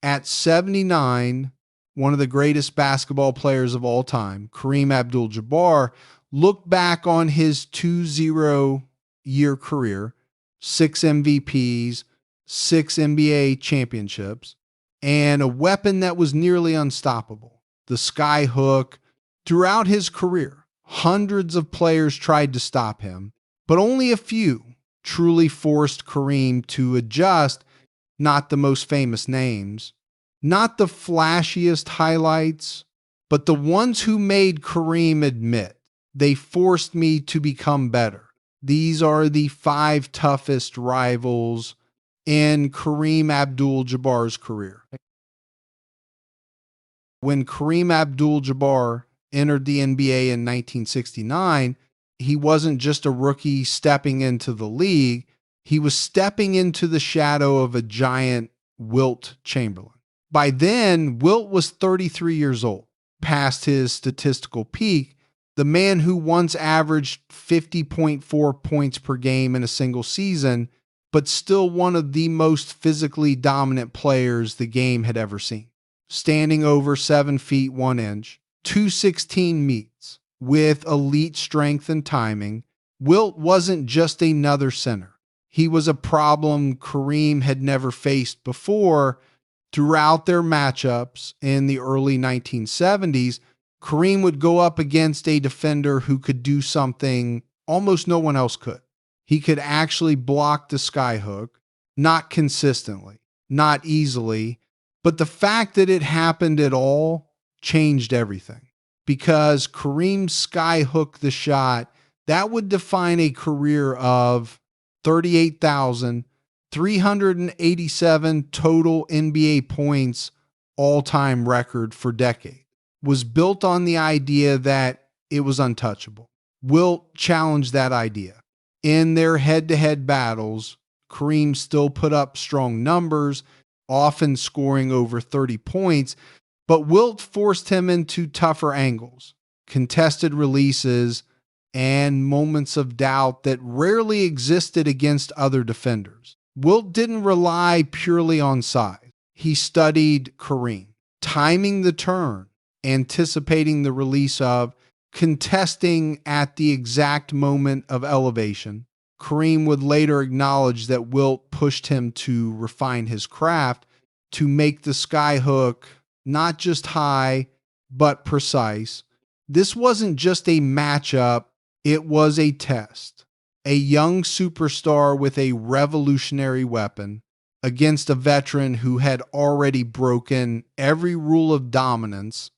At 79, one of the greatest basketball players of all time, Kareem Abdul-Jabbar, looked back on his 2-0-year career, 6 MVPs, 6 NBA championships, and a weapon that was nearly unstoppable, the sky hook. Throughout his career, hundreds of players tried to stop him, but only a few truly forced Kareem to adjust. Not the most famous names, not the flashiest highlights, but the ones who made Kareem admit, they forced me to become better. These are the 5 toughest rivals in Kareem Abdul-Jabbar's career. When Kareem Abdul-Jabbar entered the NBA in 1969, he wasn't just a rookie stepping into the league. He was stepping into the shadow of a giant Wilt Chamberlain. By then, Wilt was 33 years old, past his statistical peak, the man who once averaged 50.4 points per game in a single season, but still one of the most physically dominant players the game had ever seen. Standing over 7 feet 1 inch, 216 meets, with elite strength and timing, Wilt wasn't just another center. He was a problem Kareem had never faced before. Throughout their matchups in the early 1970s, Kareem would go up against a defender who could do something almost no one else could. He could actually block the skyhook, not consistently, not easily, but the fact that it happened at all changed everything. Because Kareem skyhooked the shot, that would define a career of 38,387 total NBA points, all-time record for decades, was built on the idea that it was untouchable. Wilt challenged that idea. In their head-to-head battles, Kareem still put up strong numbers, often scoring over 30 points, but Wilt forced him into tougher angles, contested releases, and moments of doubt that rarely existed against other defenders. Wilt didn't rely purely on size. He studied Kareem, timing the turn, anticipating the release of, contesting at the exact moment of elevation. Kareem would later acknowledge that Wilt pushed him to refine his craft, to make the skyhook not just high, but precise. This wasn't just a matchup, it was a test. A young superstar with a revolutionary weapon against a veteran who had already broken every rule of dominance.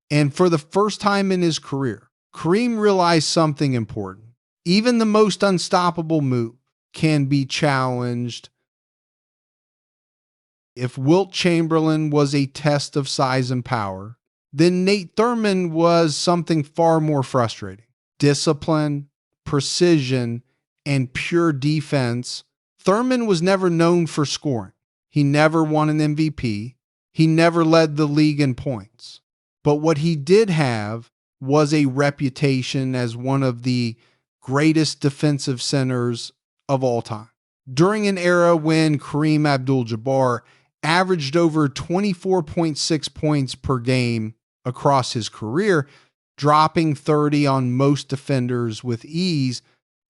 And for the first time in his career, Kareem realized something important. Even the most unstoppable move can be challenged. If Wilt Chamberlain was a test of size and power, then Nate Thurmond was something far more frustrating. Discipline, precision, and pure defense. Thurmond was never known for scoring. He never won an MVP. He never led the league in points. But what he did have was a reputation as one of the greatest defensive centers of all time. During an era when Kareem Abdul-Jabbar averaged over 24.6 points per game across his career, dropping 30 on most defenders with ease,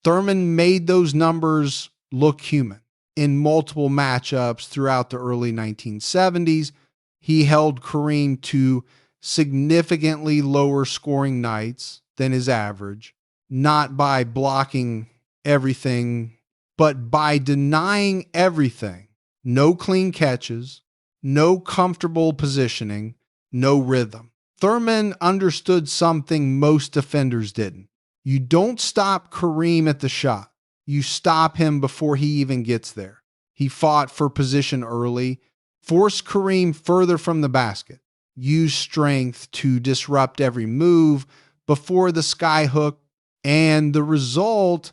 Thurmond made those numbers look human. In multiple matchups throughout the early 1970s, he held Kareem to significantly lower scoring nights than his average, not by blocking everything, but by denying everything. No clean catches, no comfortable positioning, no rhythm. Thurmond understood something most defenders didn't. You don't stop Kareem at the shot. You stop him before he even gets there. He fought for position early, forced Kareem further from the basket, used strength to disrupt every move before the skyhook, and the result,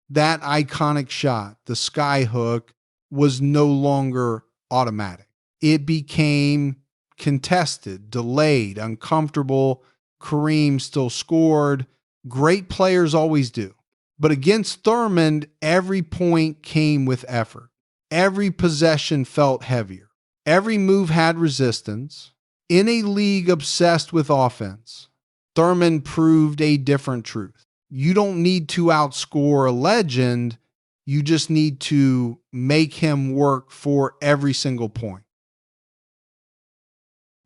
that iconic shot, the skyhook, was no longer automatic. It became contested, delayed, uncomfortable. Kareem still scored. Great players always do. But against Thurmond, every point came with effort. Every possession felt heavier. Every move had resistance. In a league obsessed with offense, Thurman proved a different truth. You don't need to outscore a legend. You just need to make him work for every single point.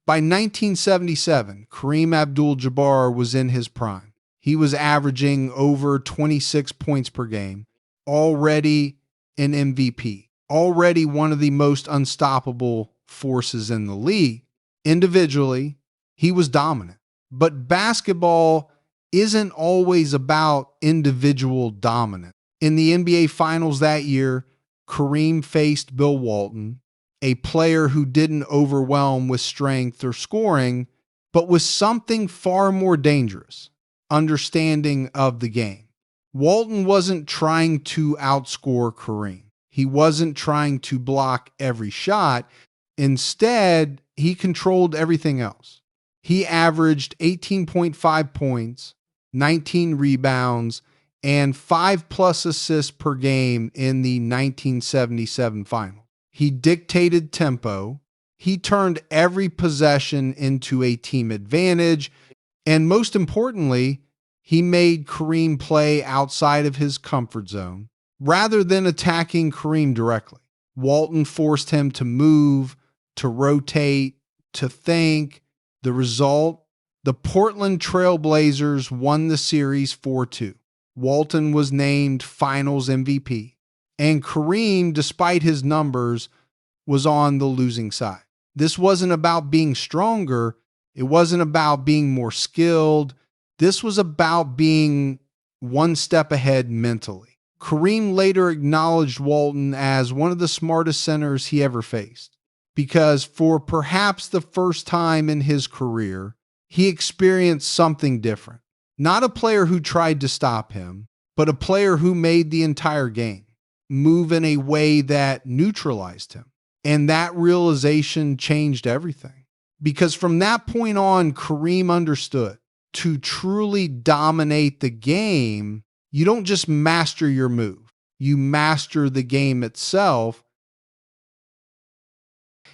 By 1977, Kareem Abdul-Jabbar was in his prime. He was averaging over 26 points per game, already an MVP, already one of the most unstoppable forces in the league. Individually, he was dominant. But basketball isn't always about individual dominance. In the NBA Finals that year, Kareem faced Bill Walton, a player who didn't overwhelm with strength or scoring, but with something far more dangerous: understanding of the game. Walton wasn't trying to outscore Kareem. He wasn't trying to block every shot. Instead, he controlled everything else. He averaged 18.5 points, 19 rebounds, and 5+ assists per game in the 1977 final. He dictated tempo. He turned every possession into a team advantage. And most importantly, he made Kareem play outside of his comfort zone rather than attacking Kareem directly. Walton forced him to move, to rotate, to think. The result? The Portland Trail Blazers won the series 4-2. Walton was named Finals MVP, and Kareem, despite his numbers, was on the losing side. This wasn't about being stronger. It wasn't about being more skilled. This was about being one step ahead mentally. Kareem later acknowledged Walton as one of the smartest centers he ever faced, because for perhaps the first time in his career, he experienced something different. Not a player who tried to stop him, but a player who made the entire game move in a way that neutralized him. And that realization changed everything. Because from that point on, Kareem understood to truly dominate the game, you don't just master your move, you master the game itself.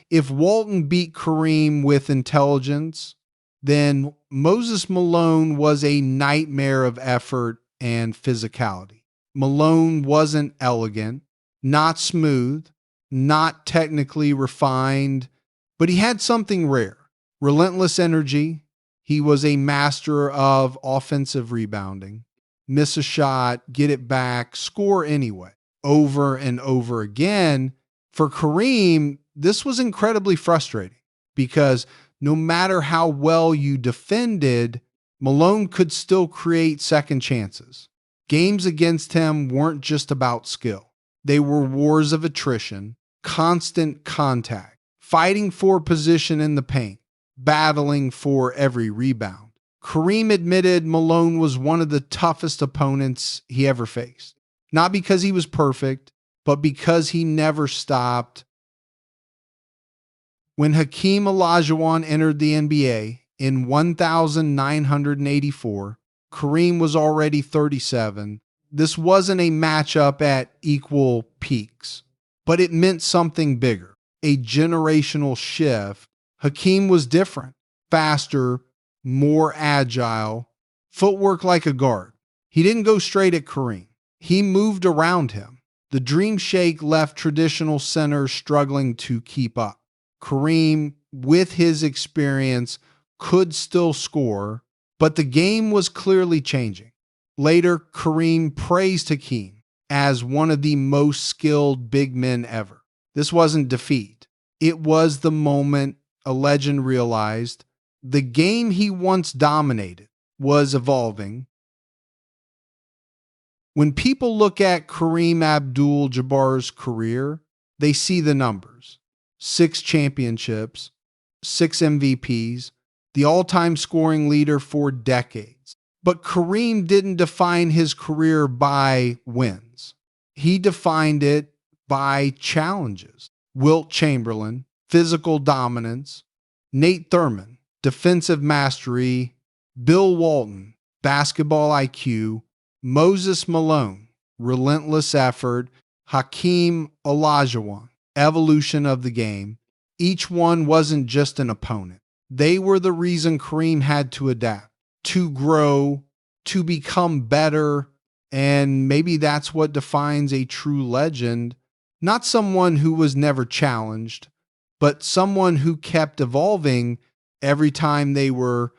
If Walton beat Kareem with intelligence, then Moses Malone was a nightmare of effort and physicality. Malone wasn't elegant, not smooth, not technically refined, but he had something rare: relentless energy. He was a master of offensive rebounding. Miss a shot, get it back, score anyway, over and over again. For Kareem, this was incredibly frustrating because no matter how well you defended, Malone could still create second chances. Games against him weren't just about skill. They were wars of attrition, constant contact, fighting for position in the paint, battling for every rebound. Kareem admitted Malone was one of the toughest opponents he ever faced. Not because he was perfect, but because he never stopped. When Hakeem Olajuwon entered the NBA in 1984, Kareem was already 37. This wasn't a matchup at equal peaks, but it meant something bigger, a generational shift. Hakeem was different, faster, more agile, footwork like a guard. He didn't go straight at Kareem. He moved around him. The dream shake left traditional centers struggling to keep up. Kareem, with his experience, could still score, but the game was clearly changing. Later, Kareem praised Hakeem as one of the most skilled big men ever. This wasn't defeat. It was the moment a legend realized the game he once dominated was evolving. When people look at Kareem Abdul-Jabbar's career, they see the numbers: 6 championships, 6 MVPs, the all-time scoring leader for decades. But Kareem didn't define his career by wins. He defined it by challenges. Wilt Chamberlain, physical dominance; Nate Thurman, defensive mastery; Bill Walton, basketball IQ; Moses Malone, relentless effort; Hakeem Olajuwon, evolution of the game; Each one wasn't just an opponent. They were the reason Kareem had to adapt, to grow, to become better. And maybe that's what defines a true legend. Not someone who was never challenged, but someone who kept evolving every time they were